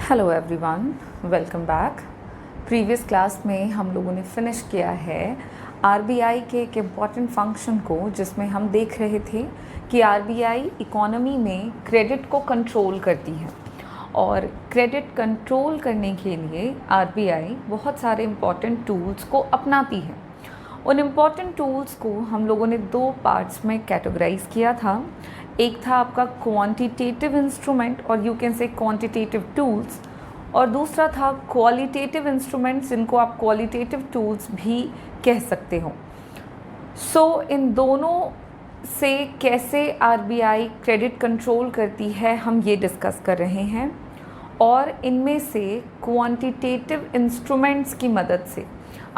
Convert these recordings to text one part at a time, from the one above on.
Hello everyone, welcome back. Previous class में हम लोगों ने फिनिश किया है आरबीआई के एक इम्पॉर्टेंट फंक्शन को, जिसमें हम देख रहे थे कि आरबीआई इकोनॉमी में क्रेडिट को कंट्रोल करती है और क्रेडिट कंट्रोल करने के लिए आरबीआई बहुत सारे इम्पॉर्टेंट टूल्स को अपनाती है। उन इम्पॉर्टेंट टूल्स को हम लोगों ने दो पार्ट्स में कैटेगराइज किया था। एक था आपका क्वांटिटेटिव इंस्ट्रूमेंट और you can say quantitative tools, और दूसरा था क्वालिटेटिव इंस्ट्रूमेंट्स, जिनको आप क्वालिटेटिव टूल्स भी कह सकते हो। इन दोनों से कैसे आरबीआई क्रेडिट कंट्रोल करती है हम ये डिस्कस कर रहे हैं, और इनमें से क्वांटिटेटिव इंस्ट्रूमेंट्स की मदद से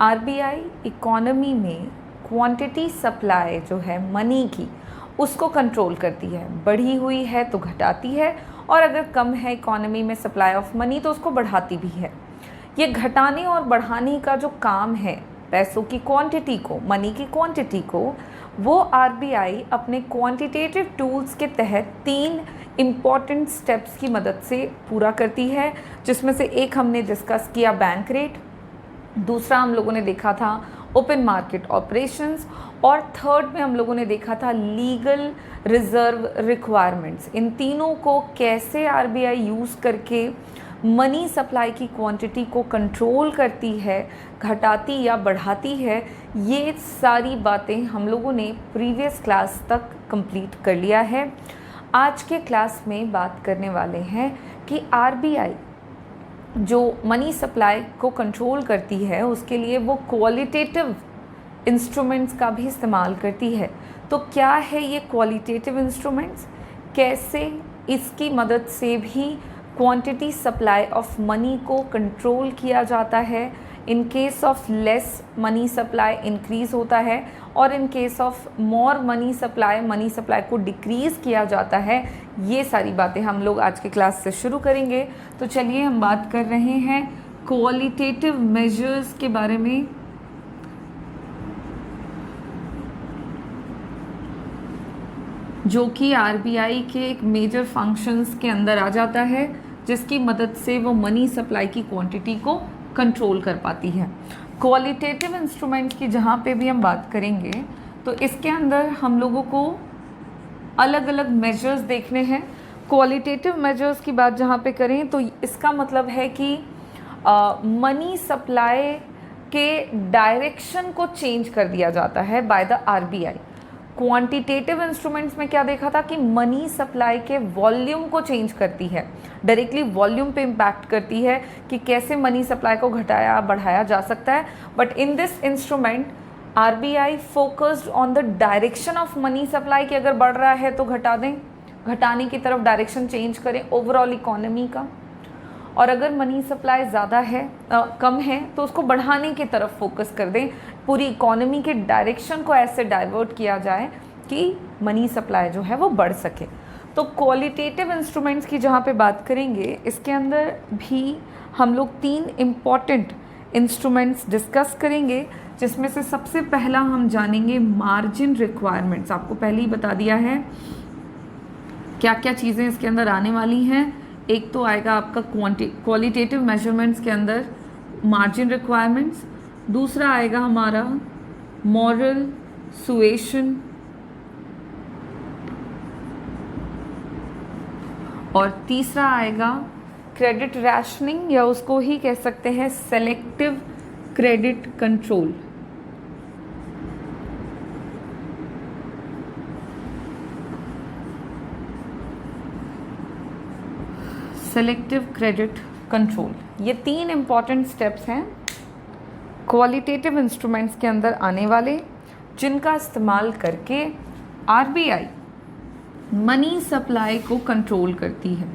आरबीआई इकोनॉमी में क्वांटिटी सप्लाई जो है मनी की, उसको कंट्रोल करती है। बढ़ी हुई है तो घटाती है, और अगर कम है इकोनॉमी में सप्लाई ऑफ मनी तो उसको बढ़ाती भी है। ये घटाने और बढ़ाने का जो काम है, पैसों की क्वांटिटी को, मनी की क्वांटिटी को, वो आरबीआई अपने क्वांटिटेटिव टूल्स के तहत 3 इम्पॉर्टेंट स्टेप्स की मदद से पूरा करती है, जिसमें से एक हमने डिस्कस किया बैंक रेट, दूसरा हम लोगों ने देखा था ओपन मार्केट ऑपरेशंस, और थर्ड में हम लोगों ने देखा था लीगल रिजर्व रिक्वायरमेंट्स। इन तीनों को कैसे आरबीआई यूज़ करके मनी सप्लाई की क्वांटिटी को कंट्रोल करती है, घटाती या बढ़ाती है, ये सारी बातें हम लोगों ने प्रीवियस क्लास तक कंप्लीट कर लिया है। आज के क्लास में बात करने वाले हैं कि आरबीआई जो मनी सप्लाई को कंट्रोल करती है उसके लिए वो क्वालिटेटिव इंस्ट्रूमेंट्स का भी इस्तेमाल करती है। तो क्या है ये क्वालिटेटिव इंस्ट्रूमेंट्स, कैसे इसकी मदद से भी क्वांटिटी सप्लाई ऑफ मनी को कंट्रोल किया जाता है, in case of less money supply increase होता है, और in case of more money supply को डिक्रीज़ किया जाता है। ये सारी बातें हम लोग आज के क्लास से शुरू करेंगे। तो चलिए हम बात कर रहे हैं क्वालिटेटिव मेजर्स के बारे में। जो कि आरबीआई के एक मेजर फंक्शंस के अंदर आ जाता है, जिसकी मदद से वो मनी सप्लाई की क्वांटिटी को कंट्रोल कर पाती है। क्वालिटेटिव इंस्ट्रूमेंट्स की जहाँ पे भी हम बात करेंगे तो इसके अंदर हम लोगों को अलग अलग मेजर्स देखने हैं। क्वालिटेटिव मेजर्स की बात जहाँ पे करें तो इसका मतलब है कि मनी सप्लाई के डायरेक्शन को चेंज कर दिया जाता है by the RBI. Quantitative instruments में क्या देखा था कि मनी सप्लाई के वॉल्यूम को चेंज करती है, डायरेक्टली वॉल्यूम पे इम्पैक्ट करती है कि कैसे मनी सप्लाई को घटाया बढ़ाया जा सकता है। But in this instrument RBI focused on the direction of money supply, कि अगर बढ़ रहा है तो घटा दें, घटाने की तरफ डायरेक्शन चेंज करें ओवरऑल इकोनॉमी का, और अगर मनी सप्लाई ज़्यादा है कम है तो उसको बढ़ाने की तरफ फोकस कर दें। पूरी इकोनॉमी के डायरेक्शन को ऐसे डाइवर्ट किया जाए कि मनी सप्लाई जो है वो बढ़ सके। तो क्वालिटेटिव इंस्ट्रूमेंट्स की जहाँ पे बात करेंगे, इसके अंदर भी हम लोग 3 इम्पॉर्टेंट इंस्ट्रूमेंट्स डिस्कस करेंगे, जिसमें से सबसे पहला हम जानेंगे मार्जिन रिक्वायरमेंट्स। आपको पहले ही बता दिया है क्या क्या चीज़ें इसके अंदर आने वाली हैं। एक तो आएगा आपका क्वालिटेटिव मेजरमेंट्स के अंदर मार्जिन रिक्वायरमेंट्स, दूसरा आएगा हमारा मॉरल सुएशन, और तीसरा आएगा क्रेडिट रैशनिंग, या उसको ही कह सकते हैं selective credit control. Selective credit control, ये 3 इम्पॉर्टेंट स्टेप्स हैं क्वालिटेटिव इंस्ट्रूमेंट्स के अंदर आने वाले, जिनका इस्तेमाल करके आरबीआई मनी सप्लाई को कंट्रोल करती है।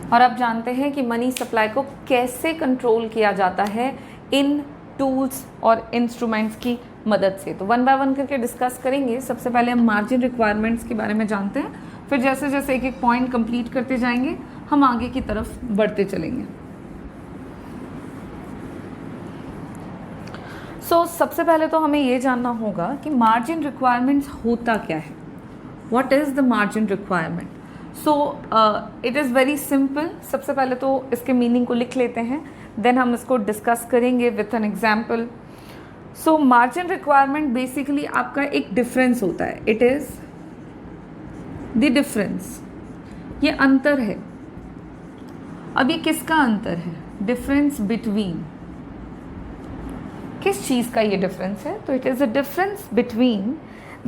और आप जानते हैं कि मनी सप्लाई को कैसे कंट्रोल किया जाता है इन टूल्स और इंस्ट्रूमेंट्स की मदद से। तो 1 बाय 1 करके डिस्कस करेंगे। सबसे पहले हम मार्जिन रिक्वायरमेंट्स के बारे में जानते हैं, फिर जैसे जैसे एक एक पॉइंट कंप्लीट करते जाएंगे हम आगे की तरफ बढ़ते चलेंगे। सबसे पहले तो हमें ये जानना होगा कि मार्जिन रिक्वायरमेंट्स होता क्या है, what is the margin requirement. It is very simple. सबसे पहले तो इसके मीनिंग को लिख लेते हैं, देन हम इसको डिस्कस करेंगे with an example. So margin requirement basically आपका एक डिफरेंस होता है, इट इज़ द डिफरेंस, ये अंतर है। अब ये किसका अंतर है, डिफरेंस बिटवीन, किस चीज़ का ये डिफरेंस है, तो it is a difference between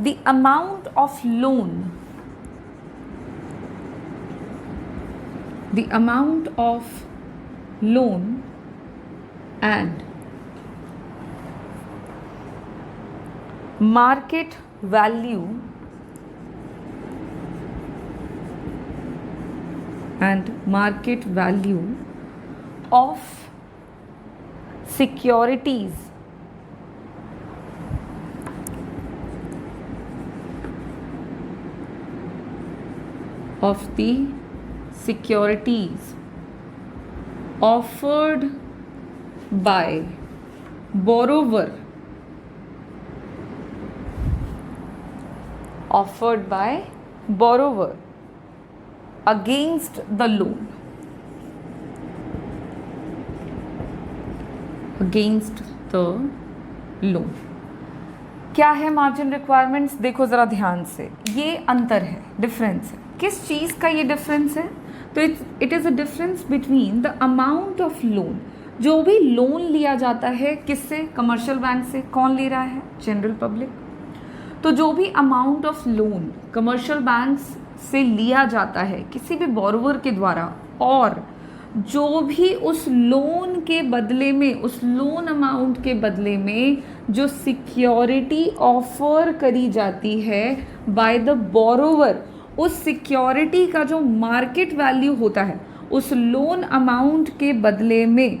the amount of loan, the amount of loan and market value of securities offered by borrower against the loan, क्या है मार्जिन रिक्वायरमेंट्स, देखो ज़रा ध्यान से, ये अंतर है, डिफरेंस है। किस चीज़ का ये डिफरेंस है, तो it is a difference between the amount of loan, जो भी लोन लिया जाता है किससे, कमर्शियल बैंक से। कौन ले रहा है, जनरल पब्लिक। तो जो भी amount of loan commercial banks से लिया जाता है किसी भी बोरोवर के द्वारा, और जो भी उस लोन के बदले में, उस लोन अमाउंट के बदले में जो सिक्योरिटी ऑफर करी जाती है बाय द बोरोवर, उस सिक्योरिटी का जो मार्केट वैल्यू होता है, उस लोन अमाउंट के बदले में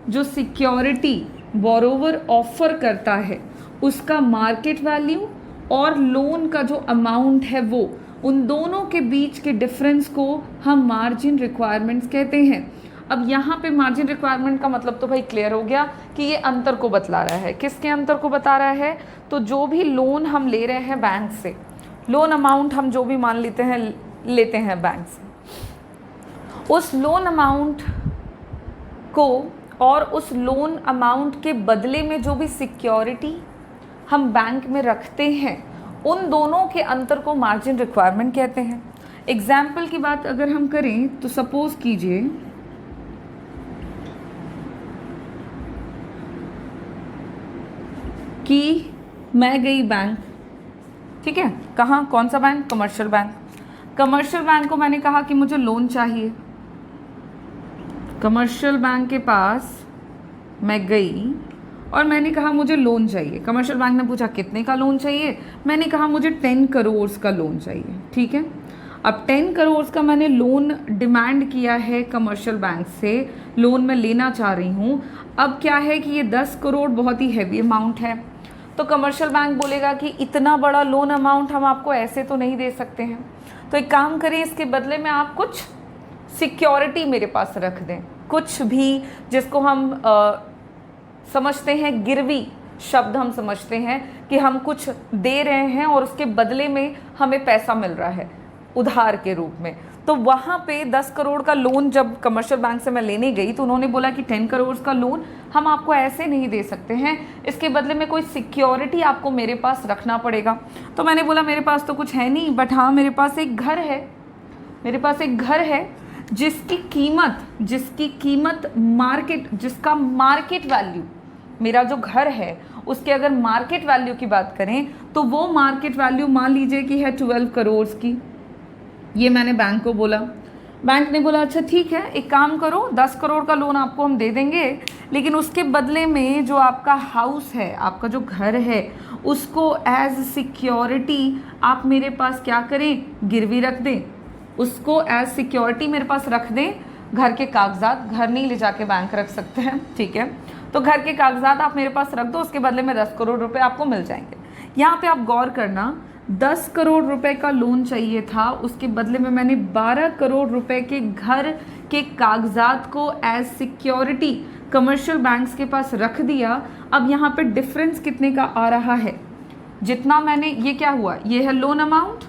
जो सिक्योरिटी बोरोवर ऑफर करता है उसका मार्केट वैल्यू और लोन का जो अमाउंट है वो, उन दोनों के बीच के डिफरेंस को हम मार्जिन रिक्वायरमेंट्स कहते हैं। अब यहाँ पे मार्जिन रिक्वायरमेंट का मतलब तो भाई क्लियर हो गया कि ये अंतर को बतला रहा है। किसके अंतर को बता रहा है, तो जो भी लोन हम ले रहे हैं बैंक से, लोन अमाउंट हम जो भी मान लेते हैं बैंक से, उस लोन अमाउंट को और उस लोन अमाउंट के बदले में जो भी सिक्योरिटी हम बैंक में रखते हैं, उन दोनों के अंतर को मार्जिन रिक्वायरमेंट कहते हैं। एग्जाम्पल की बात अगर हम करें तो सपोज कीजिए कि मैं गई बैंक, ठीक है, कहाँ, कौन सा bank, commercial bank. Commercial bank को मैंने कहा कि मुझे लोन चाहिए। कमर्शियल बैंक के पास मैं गई और मैंने कहा मुझे लोन चाहिए। कमर्शियल बैंक ने पूछा कितने का लोन चाहिए, मैंने कहा मुझे 10 करोड़ का लोन चाहिए, ठीक है। अब 10 करोड़ का मैंने लोन डिमांड किया है कमर्शियल बैंक से, लोन मैं लेना चाह रही हूँ। अब क्या है कि ये 10 करोड़ बहुत ही हैवी अमाउंट है, तो कमर्शियल बैंक बोलेगा कि इतना बड़ा लोन अमाउंट हम आपको ऐसे तो नहीं दे सकते हैं, तो एक काम करें, इसके बदले में आप कुछ सिक्योरिटी मेरे पास रख दें, कुछ भी जिसको हम समझते हैं गिरवी शब्द, हम समझते हैं कि हम कुछ दे रहे हैं और उसके बदले में हमें पैसा मिल रहा है उधार के रूप में। तो वहाँ पे 10 करोड़ का लोन जब कमर्शियल बैंक से मैं लेने गई तो उन्होंने बोला कि 10 करोड़ का लोन हम आपको ऐसे नहीं दे सकते हैं, इसके बदले में कोई सिक्योरिटी आपको मेरे पास रखना पड़ेगा। तो मैंने बोला मेरे पास तो कुछ है नहीं, बट हाँ मेरे पास एक घर है, मेरे पास एक घर है जिसकी कीमत जिसका मार्केट वैल्यू, मेरा जो घर है उसके अगर मार्केट वैल्यू की बात करें तो वो मार्केट वैल्यू मान लीजिए कि है 12 करोड़ की। ये मैंने बैंक को बोला, बैंक ने बोला अच्छा ठीक है, एक काम करो 10 करोड़ का लोन आपको हम दे देंगे, लेकिन उसके बदले में जो आपका हाउस है, आपका जो घर है, उसको एज सिक्योरिटी आप मेरे पास क्या करें, गिरवी रख दें, उसको एज सिक्योरिटी मेरे पास रख दें। घर के कागजात, घर नहीं ले जाके बैंक रख सकते हैं, ठीक है, तो घर के कागजात आप मेरे पास रख दो, उसके बदले में 10 करोड़ रुपए आपको मिल जाएंगे। यहाँ पे आप गौर करना, 10 करोड़ रुपए का लोन चाहिए था, उसके बदले में मैंने 12 करोड़ रुपए के घर के कागजात को एज सिक्योरिटी कमर्शियल बैंक्स के पास रख दिया। अब यहाँ पे डिफरेंस कितने का आ रहा है, जितना मैंने, ये क्या हुआ, ये है लोन अमाउंट,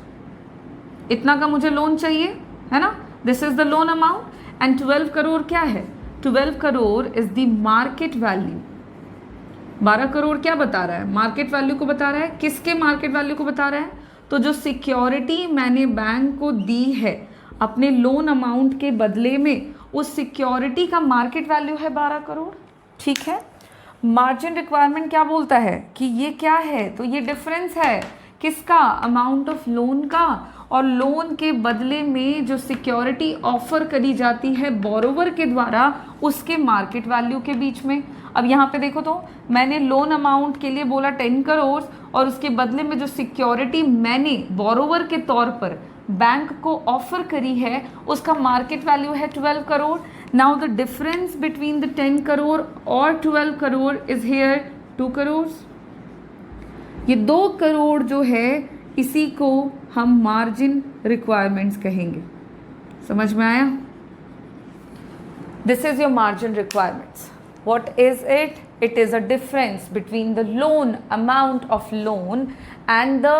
इतना का मुझे लोन चाहिए, है ना, this is the loan amount, and 12 crore क्या है, 12 crore is the market value. 12 crore क्या बता रहा है, मार्केट वैल्यू को बता रहा है। किसके मार्केट वैल्यू को बता रहा है, तो जो सिक्योरिटी मैंने बैंक को दी है अपने लोन अमाउंट के बदले में, उस सिक्योरिटी का मार्केट वैल्यू है 12 करोड़। ठीक है, मार्जिन रिक्वायरमेंट क्या बोलता है कि ये क्या है, तो ये डिफरेंस है किसका, अमाउंट ऑफ लोन का और लोन के बदले में जो सिक्योरिटी ऑफर करी जाती है बोरोवर के द्वारा, उसके मार्केट वैल्यू के बीच में। अब यहाँ पे देखो तो मैंने लोन अमाउंट के लिए बोला 10 करोड़ और उसके बदले में जो सिक्योरिटी मैंने बोरोवर के तौर पर बैंक को ऑफर करी है उसका मार्केट वैल्यू है 12 crore. Now the difference between the 10 crore और 12 करोड़ इज हियर 2 करोड़। ये 2 करोड़ जो है इसी को हम मार्जिन रिक्वायरमेंट्स कहेंगे। समझ में आया? This is your margin requirements. What is it? It is a difference between the loan amount of loan and the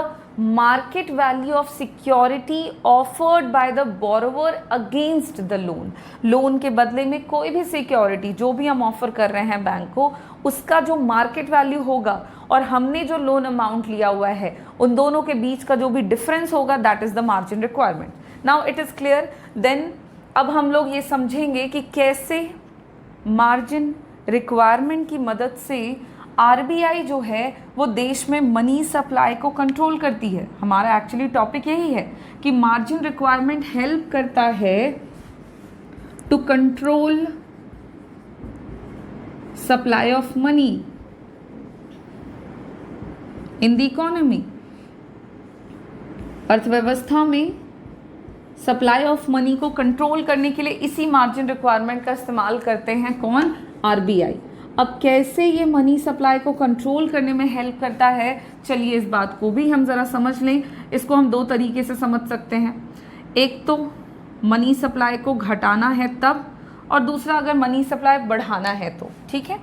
market value of security offered by the borrower against the loan. Loan के बदले में कोई भी security जो भी हम offer कर रहे हैं बैंक को, उसका जो मार्केट वैल्यू होगा और हमने जो लोन अमाउंट लिया हुआ है, उन दोनों के बीच का जो भी डिफरेंस होगा, that is the margin requirement. Now it is clear. Then अब हम लोग ये समझेंगे कि कैसे मार्जिन रिक्वायरमेंट की मदद से आरबीआई जो है वो देश में मनी सप्लाई को कंट्रोल करती है. हमारा एक्चुअली टॉपिक यही है कि मार्जिन रिक्वायरमेंट हेल्प करता है to control supply of money in the economy. अर्थव्यवस्था में सप्लाई ऑफ मनी को कंट्रोल करने के लिए इसी मार्जिन रिक्वायरमेंट का इस्तेमाल करते हैं. कौन? आरबीआई. अब कैसे ये मनी सप्लाई को कंट्रोल करने में हेल्प करता है, चलिए इस बात को भी हम ज़रा समझ लें. इसको हम 2 तरीके से समझ सकते हैं. एक तो मनी सप्लाई को घटाना है तब, और दूसरा अगर मनी सप्लाई बढ़ाना है तो. ठीक है,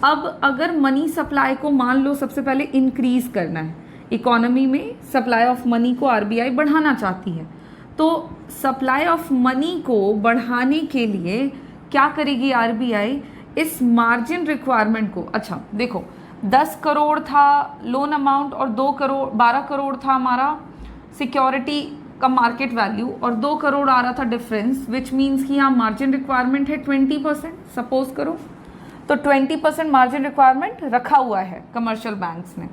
अब अगर मनी सप्लाई को मान लो सबसे पहले इंक्रीज करना है, इकोनॉमी में सप्लाई ऑफ मनी को आरबीआई बढ़ाना चाहती है, तो सप्लाई ऑफ मनी को बढ़ाने के लिए क्या करेगी आरबीआई, इस मार्जिन रिक्वायरमेंट को. अच्छा देखो, 10 करोड़ था लोन अमाउंट और 12 करोड़ था हमारा सिक्योरिटी का मार्केट वैल्यू, और 2 करोड़ आ रहा था डिफरेंस, विच मीन्स कि यहाँ मार्जिन रिक्वायरमेंट है 20%. सपोज करो तो 20% मार्जिन रिक्वायरमेंट रखा हुआ है कमर्शियल बैंक्स ने.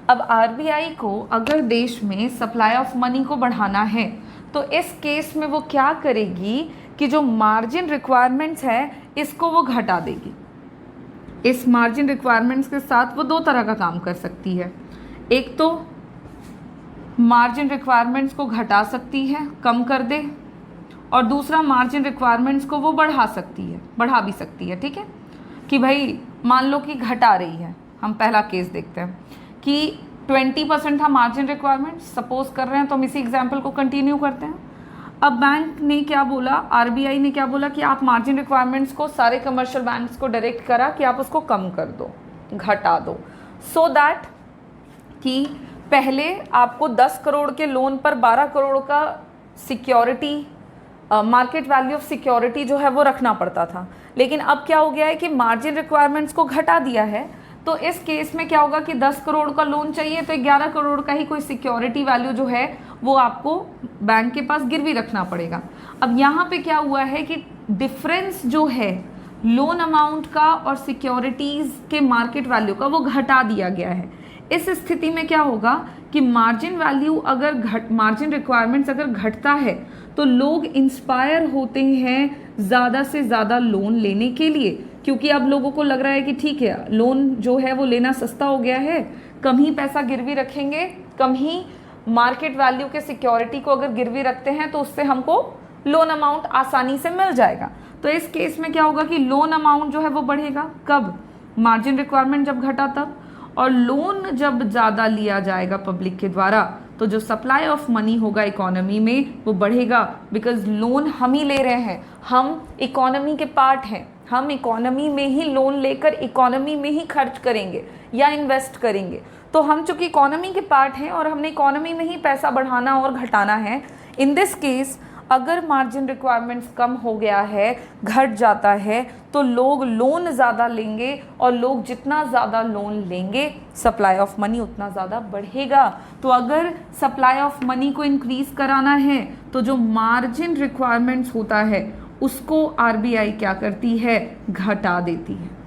अब आरबीआई को अगर देश में सप्लाई ऑफ मनी को बढ़ाना है तो इस केस में वो क्या करेगी कि जो मार्जिन रिक्वायरमेंट्स है इसको वो घटा देगी. इस मार्जिन रिक्वायरमेंट्स के साथ वो 2 तरह का काम कर सकती है. एक तो मार्जिन रिक्वायरमेंट्स को घटा सकती है, कम कर दे, और दूसरा मार्जिन रिक्वायरमेंट्स को वो बढ़ा सकती है, बढ़ा भी सकती है. ठीक है, कि भाई मान लो कि घटा रही है. हम पहला केस देखते हैं कि 20% था मार्जिन रिक्वायरमेंट, सपोज कर रहे हैं, तो हम इसी एग्जाम्पल को कंटिन्यू करते हैं. अब बैंक ने क्या बोला, आरबीआई ने क्या बोला कि आप मार्जिन रिक्वायरमेंट्स को सारे कमर्शियल बैंक्स को डायरेक्ट करा कि आप उसको कम कर दो, घटा दो, सो दैट कि पहले आपको 10 करोड़ के लोन पर 12 करोड़ का security market value of security जो है वो रखना पड़ता था. लेकिन अब क्या हो गया है कि मार्जिन रिक्वायरमेंट्स को घटा दिया है, तो इस केस में क्या होगा कि 10 करोड़ का लोन चाहिए तो 11 करोड़ का ही कोई सिक्योरिटी वैल्यू जो है वो आपको बैंक के पास गिरवी रखना पड़ेगा. अब यहाँ पे क्या हुआ है कि डिफरेंस जो है लोन अमाउंट का और सिक्योरिटीज़ के मार्केट वैल्यू का वो घटा दिया गया है. इस स्थिति में क्या होगा कि मार्जिन वैल्यू अगर मार्जिन रिक्वायरमेंट्स अगर घटता है तो लोग इंस्पायर होते हैं ज़्यादा से ज़्यादा लोन लेने के लिए, क्योंकि अब लोगों को लग रहा है कि ठीक है लोन जो है वो लेना सस्ता हो गया है, कम ही पैसा गिरवी रखेंगे, कम ही मार्केट वैल्यू के सिक्योरिटी को अगर गिरवी रखते हैं तो उससे हमको लोन अमाउंट आसानी से मिल जाएगा. तो इस केस में क्या होगा कि लोन अमाउंट जो है वो बढ़ेगा. कब? मार्जिन रिक्वायरमेंट जब घटा तब. और लोन जब ज़्यादा लिया जाएगा पब्लिक के द्वारा तो जो सप्लाई ऑफ मनी होगा इकोनॉमी में वो बढ़ेगा, बिकॉज लोन हम ही ले रहे हैं, हम इकोनॉमी के पार्ट हैं, हम इकोनॉमी में ही लोन लेकर इकोनॉमी में ही खर्च करेंगे या इन्वेस्ट करेंगे। तो हम चूंकि इकोनॉमी के पार्ट हैं और हमने इकोनॉमी में ही पैसा बढ़ाना और घटाना है। इन दिस केस अगर मार्जिन रिक्वायरमेंट्स कम हो गया है, घट जाता है, तो लोग लोन ज़्यादा लेंगे और लोग जितना ज़्यादा लोन लेंगे सप्लाई ऑफ मनी उतना ज़्यादा बढ़ेगा। तो अगर सप्लाई ऑफ मनी को इंक्रीज़ कराना है तो जो मार्जिन रिक्वायरमेंट्स होता है उसको आरबीआई क्या करती है, घटा देती है।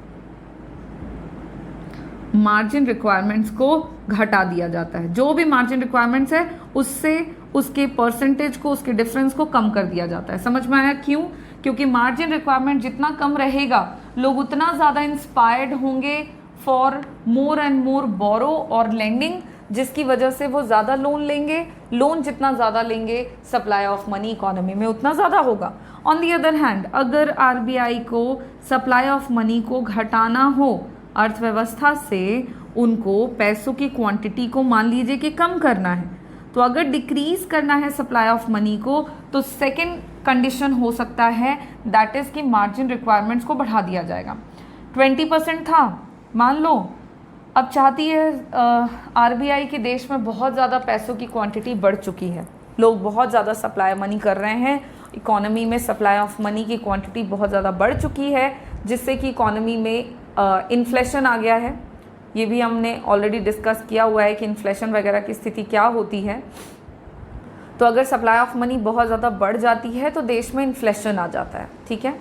मार्जिन रिक्वायरमेंट्स को घटा दिया जाता है। जो भी मार्जिन रिक्वायरमेंट्स है उससे उसके परसेंटेज को, उसके डिफरेंस को कम कर दिया जाता है। समझ में आया क्यों? क्योंकि मार्जिन रिक्वायरमेंट जितना कम रहेगा लोग उतना ज़्यादा इंस्पायर्ड होंगे फॉर मोर एंड मोर बोरो और लेंडिंग, जिसकी वजह से वो ज़्यादा लोन लेंगे। लोन जितना ज़्यादा लेंगे सप्लाई ऑफ मनी इकोनॉमी में उतना ज़्यादा होगा। ऑन दी अदर हैंड अगर आरबीआई को सप्लाई ऑफ मनी को घटाना हो अर्थव्यवस्था से, उनको पैसों की क्वांटिटी को मान लीजिए कि कम करना है, तो अगर डिक्रीज करना है सप्लाई ऑफ मनी को तो सेकेंड कंडीशन हो सकता है दैट इज़ कि मार्जिन रिक्वायरमेंट्स को बढ़ा दिया जाएगा। 20% था मान लो, अब चाहती है आरबीआई के देश में बहुत ज़्यादा पैसों की क्वांटिटी बढ़ चुकी है, लोग बहुत ज़्यादा सप्लाई मनी कर रहे हैं, इकोनॉमी में सप्लाई ऑफ मनी की क्वांटिटी बहुत ज़्यादा बढ़ चुकी है, जिससे कि इकोनॉमी में इन्फ्लेशन आ गया है। ये भी हमने ऑलरेडी डिस्कस किया हुआ है कि इन्फ्लेशन वगैरह की स्थिति क्या होती है। तो अगर सप्लाई ऑफ मनी बहुत ज़्यादा बढ़ जाती है तो देश में इन्फ्लेशन आ जाता है, ठीक है।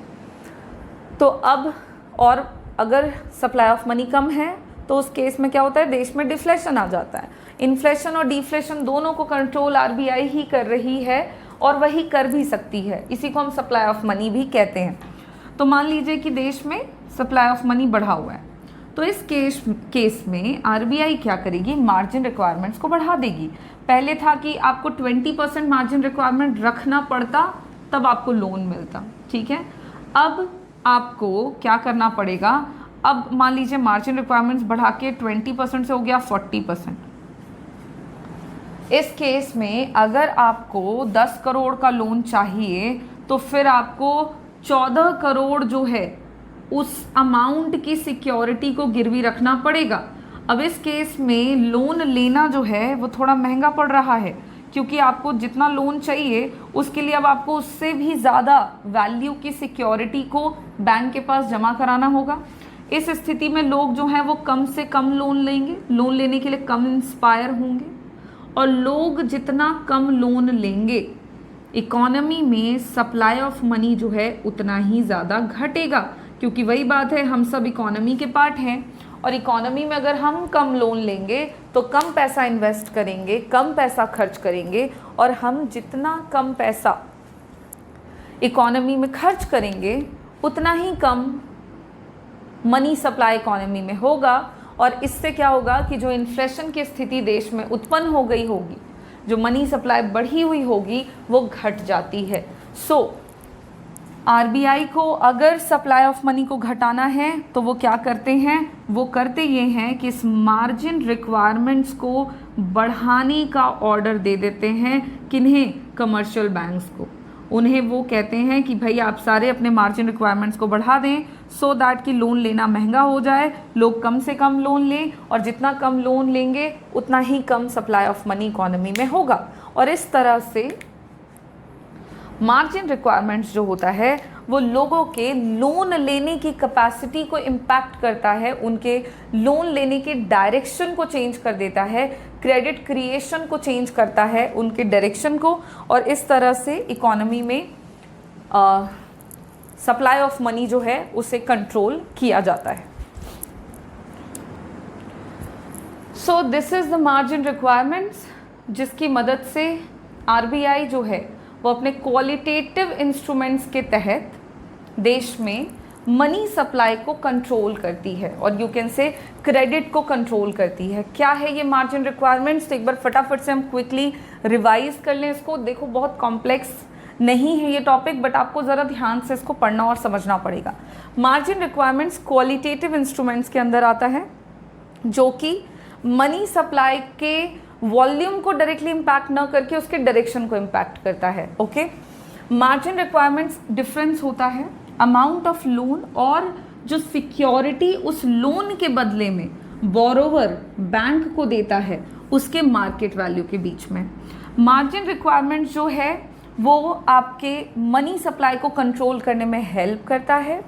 तो अब और अगर सप्लाई ऑफ मनी कम है तो उस केस में क्या होता है, देश में डिफ्लेशन आ जाता है। इन्फ्लेशन और डिफ्लेशन दोनों को कंट्रोल आरबीआई ही कर रही है और वही कर भी सकती है, इसी को हम सप्लाई ऑफ मनी भी कहते हैं। तो मान लीजिए कि देश में सप्लाई ऑफ मनी बढ़ा हुआ है, तो इस केस में आरबीआई क्या करेगी, मार्जिन रिक्वायरमेंट्स को बढ़ा देगी। पहले था कि आपको 20% मार्जिन रिक्वायरमेंट रखना पड़ता तब आपको लोन मिलता, ठीक है। अब आपको क्या करना पड़ेगा, अब मान लीजिए मार्जिन रिक्वायरमेंट्स बढ़ा के 20% से हो गया 40%। इस केस में अगर आपको 10 करोड़ का लोन चाहिए तो फिर आपको 14 करोड़ जो है उस अमाउंट की सिक्योरिटी को गिरवी रखना पड़ेगा। अब इस केस में लोन लेना जो है वो थोड़ा महंगा पड़ रहा है, क्योंकि आपको जितना लोन चाहिए उसके लिए अब आपको उससे भी ज़्यादा वैल्यू की सिक्योरिटी को बैंक के पास जमा कराना होगा। इस स्थिति में लोग जो हैं वो कम से कम लोन लेंगे, लोन लेने के लिए कम इंस्पायर होंगे, और लोग जितना कम लोन लेंगे इकोनॉमी में सप्लाई ऑफ मनी जो है उतना ही ज़्यादा घटेगा, क्योंकि वही बात है, हम सब इकोनॉमी के पार्ट हैं और इकोनॉमी में अगर हम कम लोन लेंगे तो कम पैसा इन्वेस्ट करेंगे, कम पैसा खर्च करेंगे, और हम जितना कम पैसा इकोनॉमी में खर्च करेंगे उतना ही कम मनी सप्लाई इकोनॉमी में होगा। और इससे क्या होगा कि जो इन्फ्लेशन की स्थिति देश में उत्पन्न हो गई होगी, जो मनी सप्लाई बढ़ी हुई होगी वो घट जाती है। सो आरबीआई को अगर सप्लाई ऑफ मनी को घटाना है तो वो क्या करते हैं, वो करते ये हैं कि इस मार्जिन रिक्वायरमेंट्स को बढ़ाने का ऑर्डर दे देते हैं। किन्हें, कमर्शियल बैंक्स को। उन्हें वो कहते हैं कि भाई आप सारे अपने मार्जिन रिक्वायरमेंट्स को बढ़ा दें सो दैट कि लोन लेना महंगा हो जाए, लोग कम से कम लोन लें, और जितना कम लोन लेंगे उतना ही कम सप्लाई ऑफ मनी इकोनॉमी में होगा। और इस तरह से मार्जिन रिक्वायरमेंट्स जो होता है वो लोगों के लोन लेने की कैपेसिटी को इम्पैक्ट करता है, उनके लोन लेने के डायरेक्शन को चेंज कर देता है, क्रेडिट क्रिएशन को चेंज करता है, उनके डायरेक्शन को, और इस तरह से इकोनॉमी में सप्लाई ऑफ मनी जो है उसे कंट्रोल किया जाता है। So this is the margin requirements, जिसकी मदद से आरबीआई जो है वो अपने क्वालिटेटिव इंस्ट्रूमेंट्स के तहत देश में मनी सप्लाई को कंट्रोल करती है, और यू कैन से क्रेडिट को कंट्रोल करती है। क्या है ये मार्जिन रिक्वायरमेंट्स, तो एक बार फटाफट से हम क्विकली रिवाइज कर लें इसको। देखो बहुत कॉम्प्लेक्स नहीं है ये टॉपिक, बट आपको ज़रा ध्यान से इसको पढ़ना और समझना पड़ेगा। मार्जिन रिक्वायरमेंट्स क्वालिटेटिव इंस्ट्रूमेंट्स के अंदर आता है, जो कि मनी सप्लाई के वॉल्यूम को डायरेक्टली इम्पैक्ट ना करके उसके डायरेक्शन को इम्पैक्ट करता है। ओके, मार्जिन रिक्वायरमेंट्स डिफरेंस होता है अमाउंट ऑफ लोन और जो सिक्योरिटी उस लोन के बदले में बोरोवर बैंक को देता है उसके मार्केट वैल्यू के बीच में। मार्जिन रिक्वायरमेंट जो है वो आपके मनी सप्लाई को कंट्रोल करने में हेल्प करता है।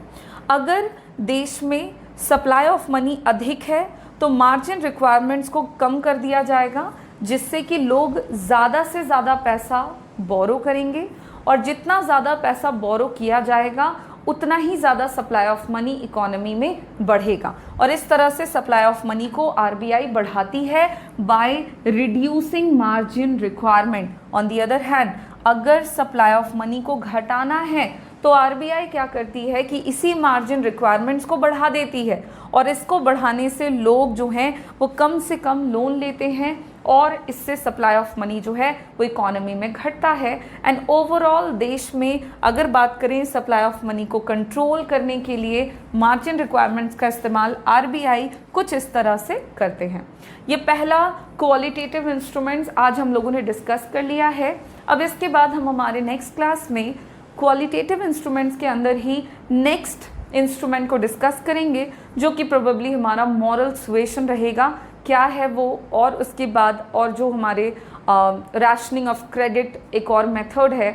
अगर देश में सप्लाई ऑफ मनी अधिक है तो मार्जिन रिक्वायरमेंट्स को कम कर दिया जाएगा, जिससे कि लोग ज़्यादा से ज़्यादा पैसा बोरो करेंगे और जितना ज़्यादा पैसा बोरो किया जाएगा उतना ही ज़्यादा सप्लाई ऑफ मनी इकोनॉमी में बढ़ेगा। और इस तरह से सप्लाई ऑफ मनी को आरबीआई बढ़ाती है by reducing margin requirement. On the other hand, अगर सप्लाई ऑफ मनी को घटाना है तो आरबीआई क्या करती है कि इसी मार्जिन रिक्वायरमेंट्स को बढ़ा देती है, और इसको बढ़ाने से लोग जो हैं वो कम से कम लोन लेते हैं और इससे सप्लाई ऑफ मनी जो है वो इकोनॉमी में घटता है। एंड ओवरऑल देश में अगर बात करें सप्लाई ऑफ मनी को कंट्रोल करने के लिए मार्जिन रिक्वायरमेंट्स का इस्तेमाल आरबीआई कुछ इस तरह से करते हैं। ये पहला क्वालिटेटिव इंस्ट्रूमेंट्स आज हम लोगों ने डिस्कस कर लिया है। अब इसके बाद हम हमारे नेक्स्ट क्लास में क्वालिटेटिव इंस्ट्रूमेंट्स के अंदर ही नेक्स्ट इंस्ट्रूमेंट को डिस्कस करेंगे, जो कि प्रोबेबली हमारा मॉरल सुएशन रहेगा, क्या है वो, और उसके बाद और जो हमारे रैशनिंग ऑफ क्रेडिट एक और मेथड है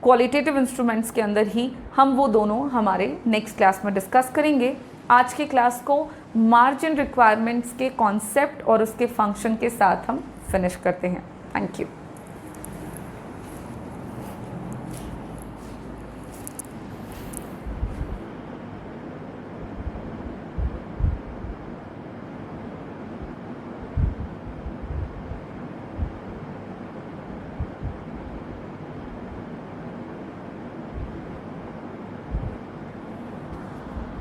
क्वालिटेटिव इंस्ट्रूमेंट्स के अंदर ही, हम वो दोनों हमारे नेक्स्ट क्लास में डिस्कस करेंगे। आज के क्लास को मार्जिन रिक्वायरमेंट्स के कॉन्सेप्ट और उसके फंक्शन के साथ हम फिनिश करते हैं। Thank you.